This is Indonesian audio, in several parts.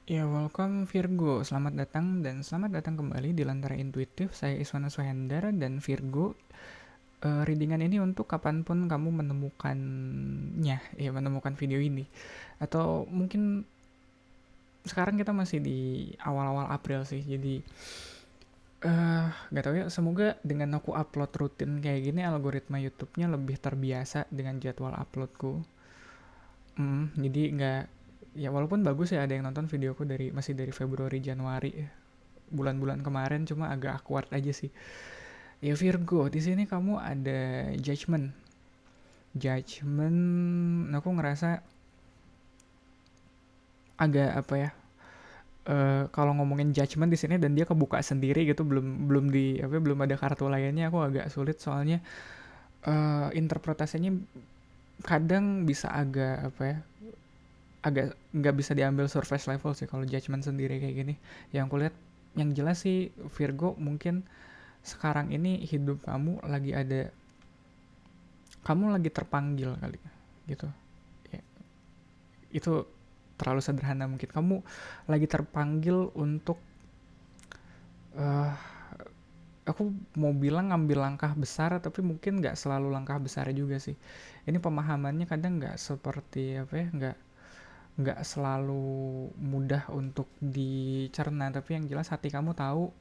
Ya, welcome Virgo. Selamat datang dan selamat datang kembali di Lentera Intuitif. Saya Iswana Suhendar dan Virgo. Readingan ini untuk kapanpun kamu menemukannya, ya menemukan video ini. Atau mungkin sekarang kita masih di awal-awal April sih, jadi nggak tahu ya. Semoga dengan aku upload rutin kayak gini, algoritma YouTube-nya lebih terbiasa dengan jadwal uploadku. Jadi nggak, ya walaupun bagus ya ada yang nonton videoku masih dari Februari Januari bulan-bulan kemarin, cuma agak awkward aja sih. Ya Virgo, di sini kamu ada judgment. Judgment, aku ngerasa agak apa ya? Kalau ngomongin judgment di sini dan dia kebuka sendiri gitu, belum belum di apa belum ada kartu lainnya, aku agak sulit soalnya interpretasinya kadang bisa agak apa ya? Agak nggak bisa diambil surface level sih kalau judgment sendiri kayak gini. Yang kulihat yang jelas sih Virgo, mungkin sekarang ini hidup kamu lagi terpanggil kali gitu ya. Itu terlalu sederhana, mungkin kamu lagi terpanggil untuk uh, aku mau bilang ngambil langkah besar, tapi mungkin nggak selalu langkah besar juga sih. Ini pemahamannya kadang nggak seperti apa ya, nggak selalu mudah untuk dicerna, tapi yang jelas hati kamu tahu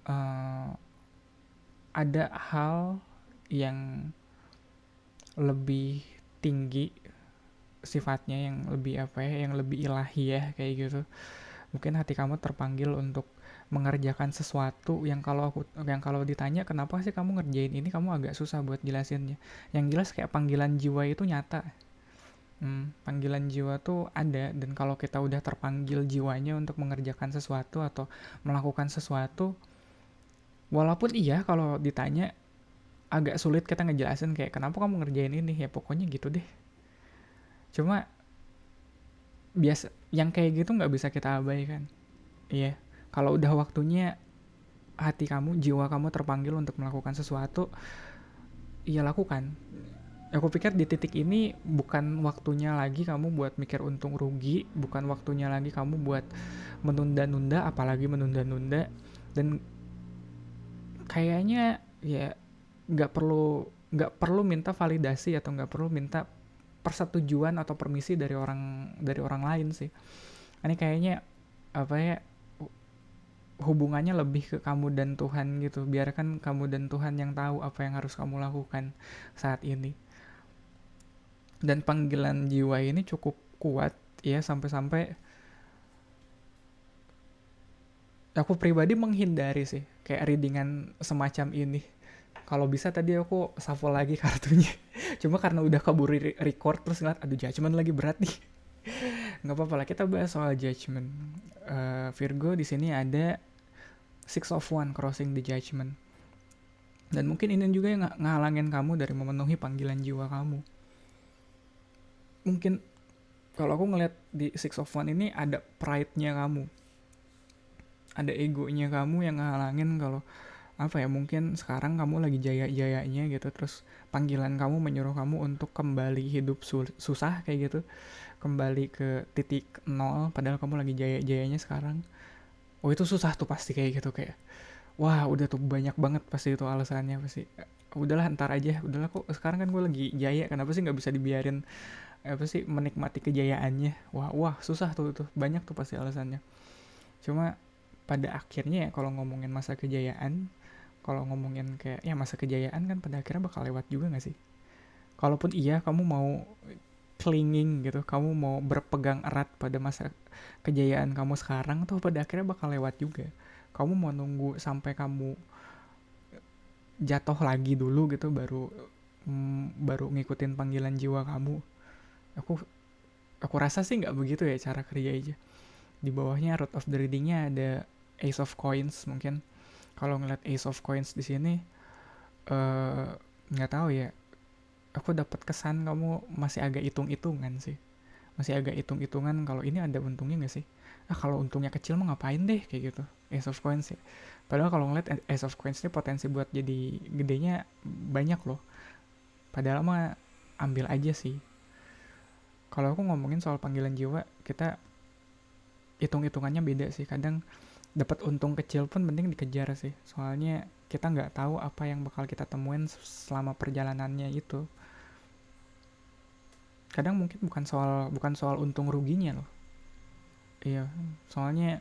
uh, ada hal yang lebih tinggi sifatnya, yang lebih apa ya, yang lebih ilahi ya kayak gitu. Mungkin hati kamu terpanggil untuk mengerjakan sesuatu yang kalau ditanya kenapa sih kamu ngerjain ini, kamu agak susah buat jelasinnya. Yang jelas kayak panggilan jiwa itu nyata. Panggilan jiwa tuh ada, dan kalau kita udah terpanggil jiwanya untuk mengerjakan sesuatu atau melakukan sesuatu, walaupun iya kalau ditanya agak sulit kita ngejelasin kayak kenapa kamu ngerjain ini, ya pokoknya gitu deh. Cuma biasa yang kayak gitu nggak bisa kita abaikan. Iya, kalau udah waktunya hati kamu, jiwa kamu terpanggil untuk melakukan sesuatu, ya lakukan. Aku pikir di titik ini bukan waktunya lagi kamu buat mikir untung rugi, bukan waktunya lagi kamu buat menunda-nunda, apalagi menunda-nunda. Dan kayaknya ya nggak perlu minta validasi atau nggak perlu minta persetujuan atau permisi dari orang lain sih. Ini kayaknya apa ya, hubungannya lebih ke kamu dan Tuhan gitu. Biarkan kamu dan Tuhan yang tahu apa yang harus kamu lakukan saat ini. Dan panggilan jiwa ini cukup kuat ya, sampai-sampai aku pribadi menghindari sih kayak readingan semacam ini. Kalau bisa tadi aku shuffle lagi kartunya. Cuma karena udah keburu record terus ngeliat aduh judgment lagi berat nih. Nggak apa-apa lah, kita bahas soal judgment. Virgo, di sini ada Six of One crossing the judgment. Dan mungkin ini juga yang ngalangin kamu dari memenuhi panggilan jiwa kamu. Mungkin kalau aku ngeliat di Six of One ini ada pride-nya kamu. Ada egonya kamu yang ngalangin kalau apa ya, mungkin sekarang kamu lagi jaya-jayanya gitu, terus panggilan kamu menyuruh kamu untuk kembali hidup susah kayak gitu, kembali ke titik nol padahal kamu lagi jaya-jayanya sekarang. Oh itu susah tuh pasti kayak gitu, kayak wah udah tuh banyak banget pasti itu alasannya, pasti udahlah ntar aja, udahlah kok sekarang kan gue lagi jaya, kenapa sih nggak bisa dibiarin apa sih menikmati kejayaannya. Wah wah susah tuh banyak tuh pasti alasannya. Cuma pada akhirnya ya, kalau ngomongin masa kejayaan, kalau ngomongin kayak ya masa kejayaan kan pada akhirnya bakal lewat juga gak sih? Kalaupun iya kamu mau clinging gitu, kamu mau berpegang erat pada masa kejayaan kamu sekarang tuh pada akhirnya bakal lewat juga. Kamu mau nunggu sampai kamu jatuh lagi dulu gitu baru ngikutin panggilan jiwa kamu. Aku aku rasa sih nggak begitu ya cara kerja aja. Di bawahnya root of the readingnya ada Ace of Coins. Mungkin kalau ngeliat Ace of Coins di sini eh, nggak tahu ya, aku dapat kesan kamu masih agak hitung-hitungan sih, masih agak hitung-hitungan kalau ini ada untungnya nggak sih, kalau untungnya kecil mah ngapain deh kayak gitu. Ace of Coins ya, padahal kalau ngeliat Ace of Coins ini potensi buat jadi gedenya banyak loh, padahal mah ambil aja sih. Kalau aku ngomongin soal panggilan jiwa, kita hitung-hitungannya beda sih. Kadang dapat untung kecil pun penting dikejar sih, soalnya kita nggak tahu apa yang bakal kita temuin selama perjalanannya itu. Kadang mungkin bukan soal untung ruginya loh. Iya, soalnya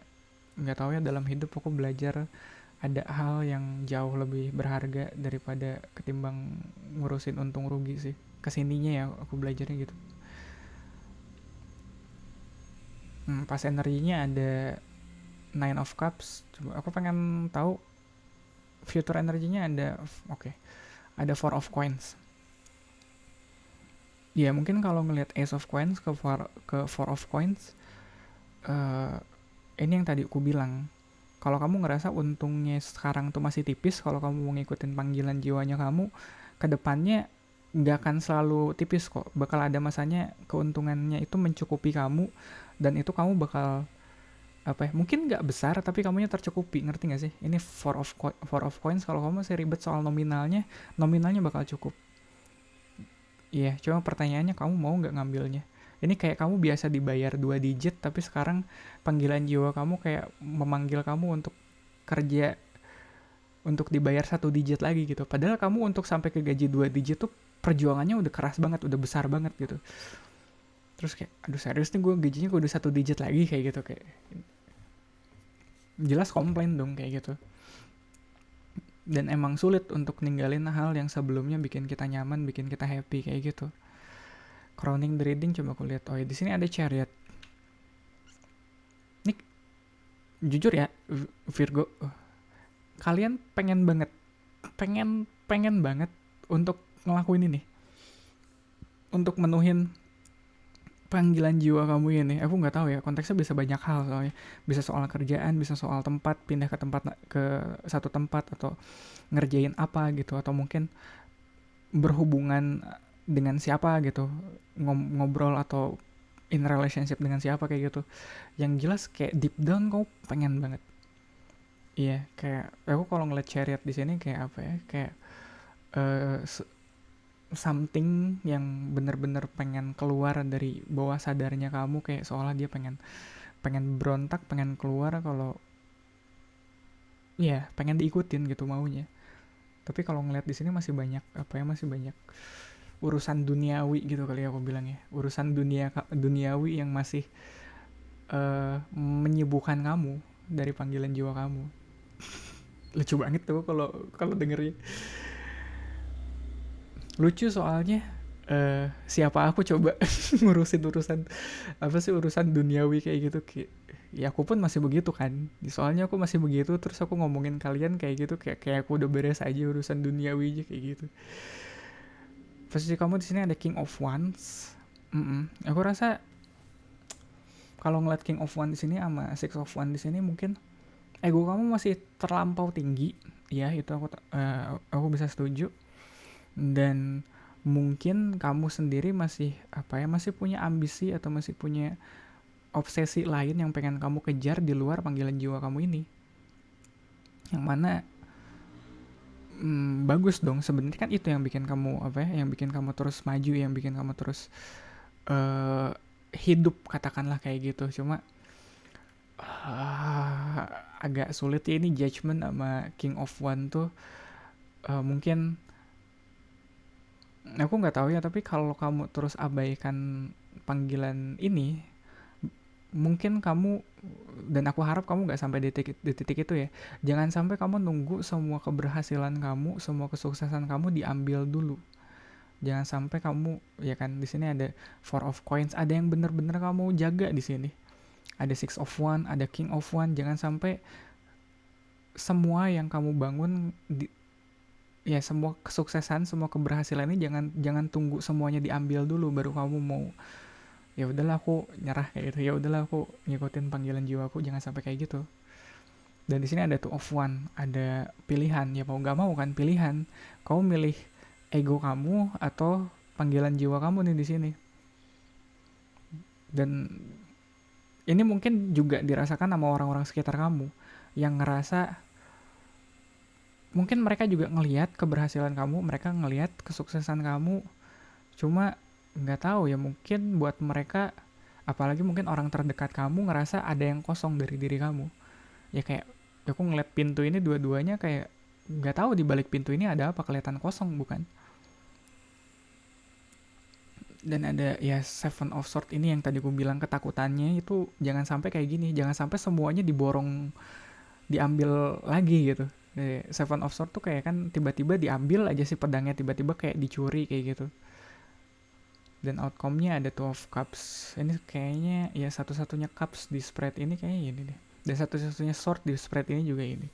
nggak tahu ya, dalam hidup aku belajar ada hal yang jauh lebih berharga daripada ketimbang ngurusin untung rugi sih. Kesininya ya aku belajarnya gitu. Pas energinya ada Nine of Cups. Coba aku pengen tahu future energinya ada. Oke, ada Four of Coins. Ya mungkin kalau ngelihat Ace of Coins ke Four of Coins, eh ini yang tadi aku bilang. Kalau kamu ngerasa untungnya sekarang tuh masih tipis, kalau kamu mau ngikutin panggilan jiwanya kamu, kedepannya nggak akan selalu tipis kok. Bakal ada masanya keuntungannya itu mencukupi kamu, dan itu kamu bakal apa ya, mungkin nggak besar tapi kamunya tercukupi, ngerti nggak sih? Ini four of coins, kalau kamu masih ribet soal nominalnya bakal cukup. Iya, cuma pertanyaannya kamu mau nggak ngambilnya. Ini kayak kamu biasa dibayar 2 digit, tapi sekarang panggilan jiwa kamu kayak memanggil kamu untuk kerja untuk dibayar 1 digit lagi gitu. Padahal kamu untuk sampai ke gaji 2 digit tuh perjuangannya udah keras banget, udah besar banget gitu. Terus kayak, aduh serius nih gue gajinya udah 1 digit lagi kayak gitu, kayak jelas komplain dong kayak gitu. Dan emang sulit untuk ninggalin hal yang sebelumnya bikin kita nyaman, bikin kita happy kayak gitu. Crowning the reading, coba aku lihat. Oh ya, di sini ada Chariot. Nih, jujur ya, Virgo, kalian pengen banget untuk ngelakuin ini, untuk menuhin panggilan jiwa kamu ini. Aku nggak tahu ya, konteksnya bisa banyak hal soalnya. Bisa soal kerjaan, bisa soal tempat, pindah ke satu tempat, atau ngerjain apa gitu, atau mungkin berhubungan dengan siapa gitu, ngobrol atau in relationship dengan siapa kayak gitu. Yang jelas kayak deep down kau pengen banget. Iya, kayak aku kalau ngeliat Chariot di sini kayak apa ya, kayak uh, something yang bener-bener pengen keluar dari bawah sadarnya kamu, kayak seolah dia pengen pengen berontak, pengen keluar, kalau ya pengen diikutin gitu maunya. Tapi kalau ngeliat di sini masih banyak apa ya, masih banyak urusan duniawi gitu kali ya aku bilang ya, urusan duniawi yang masih menyibukkan kamu dari panggilan jiwa kamu. Lucu banget tuh kalau kalau dengernya. Lucu soalnya siapa aku coba ngurusin urusan apa sih, urusan duniawi kayak gitu, kayak ya aku pun masih begitu kan, soalnya aku masih begitu, terus aku ngomongin kalian kayak gitu, kayak aku udah beres aja urusan duniawi aja kayak gitu. Posisi kamu di sini ada King of Wands. Aku rasa kalau ngeliat King of Wands di sini sama Six of Wands di sini, mungkin ego kamu masih terlampau tinggi. Ya itu aku bisa setuju. Dan mungkin kamu sendiri masih apa ya, masih punya ambisi atau masih punya obsesi lain yang pengen kamu kejar di luar panggilan jiwa kamu ini, yang mana bagus dong sebenarnya, kan itu yang bikin kamu apa ya, yang bikin kamu terus maju, yang bikin kamu terus uh, hidup katakanlah kayak gitu. Cuma agak sulit ya ini judgement sama King of One tuh. Mungkin aku nggak tahu ya, tapi kalau kamu terus abaikan panggilan ini, mungkin kamu, dan aku harap kamu nggak sampai di titik itu ya. Jangan sampai kamu nunggu semua keberhasilan kamu, semua kesuksesan kamu diambil dulu. Jangan sampai kamu, ya kan di sini ada Four of Coins, ada yang bener-bener kamu jaga di sini. Ada Six of One, ada King of One. Jangan sampai semua yang kamu bangun ya, semua kesuksesan, semua keberhasilan ini jangan tunggu semuanya diambil dulu baru kamu mau, ya udahlah aku nyerah kayak gitu, ya udahlah aku ngikutin panggilan jiwaku. Jangan sampai kayak gitu. Dan di sini ada Two of One, ada pilihan, ya mau nggak mau kan pilihan. Kamu milih ego kamu atau panggilan jiwa kamu nih di sini. Dan ini mungkin juga dirasakan sama orang-orang sekitar kamu yang ngerasa mungkin mereka juga ngelihat keberhasilan kamu, mereka ngelihat kesuksesan kamu, cuma nggak tahu ya, mungkin buat mereka Apalagi mungkin orang terdekat kamu ngerasa ada yang kosong dari diri kamu. Ya kayak, aku ngeliat pintu ini dua-duanya kayak nggak tahu di balik pintu ini ada apa, kelihatan kosong bukan? Dan ada ya Seven of Swords ini yang tadi aku bilang, ketakutannya itu jangan sampai kayak gini, jangan sampai semuanya diborong, diambil lagi gitu. Seven of Swords tuh kayak kan tiba-tiba diambil aja sih pedangnya, tiba-tiba kayak dicuri kayak gitu. Dan outcome-nya ada Two of Cups. Ini kayaknya ya satu-satunya cups di spread ini kayaknya ini deh. Dan satu-satunya sword di spread ini juga ini.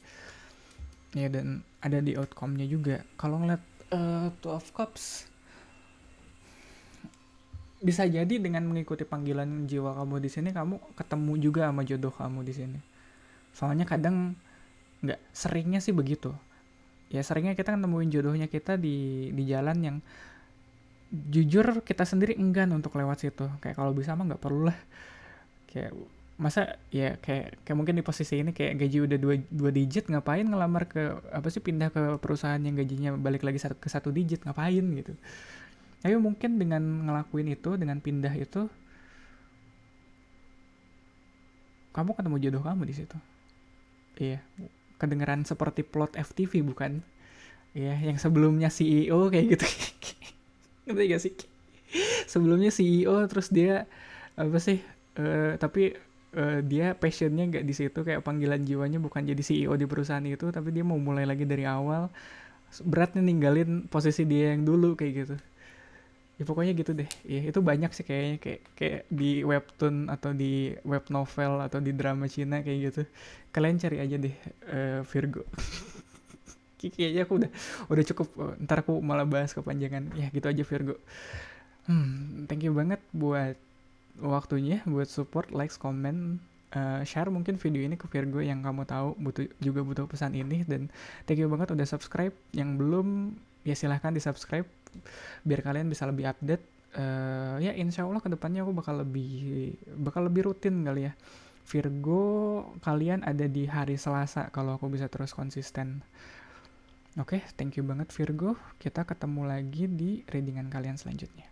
Ya dan ada di outcome-nya juga. Kalau ngeliat Two of Cups, bisa jadi dengan mengikuti panggilan jiwa kamu di sini, kamu ketemu juga sama jodoh kamu di sini. Soalnya kadang nggak, seringnya sih begitu. Ya seringnya kita nemuin jodohnya kita di jalan yang jujur kita sendiri enggan untuk lewat situ. Kayak kalau bisa mah nggak perlu lah. Kayak masa ya kayak mungkin di posisi ini kayak gaji udah dua digit, ngapain ngelamar ke apa sih, pindah ke perusahaan yang gajinya balik lagi ke satu digit, ngapain gitu. Tapi mungkin dengan ngelakuin itu, dengan pindah itu, kamu ketemu jodoh kamu di situ. Iya, kedengeran seperti plot FTV bukan? Iya, yang sebelumnya CEO kayak gitu. Ngerti gak sih? Sebelumnya CEO terus dia apa sih? Tapi dia passionnya nggak di situ, kayak panggilan jiwanya bukan jadi CEO di perusahaan itu, tapi dia mau mulai lagi dari awal. Beratnya ninggalin posisi dia yang dulu kayak gitu. Ya pokoknya gitu deh. Ya itu banyak sih kayaknya, kayak di webtoon atau di web novel atau di drama Cina kayak gitu. Kalian cari aja deh Virgo. Kayaknya aku udah cukup. Ntar aku malah bahas kepanjangan. Ya gitu aja Virgo. Thank you banget buat waktunya, buat support, likes, comment, share mungkin video ini ke Virgo yang kamu tahu butuh pesan ini. Dan thank you banget udah subscribe. Yang belum, ya silahkan di subscribe biar kalian bisa lebih update. Ya insya Allah kedepannya aku bakal lebih rutin kali ya. Virgo, kalian ada di hari Selasa kalau aku bisa terus konsisten. Oke, thank you banget Virgo. Kita ketemu lagi di readingan kalian selanjutnya.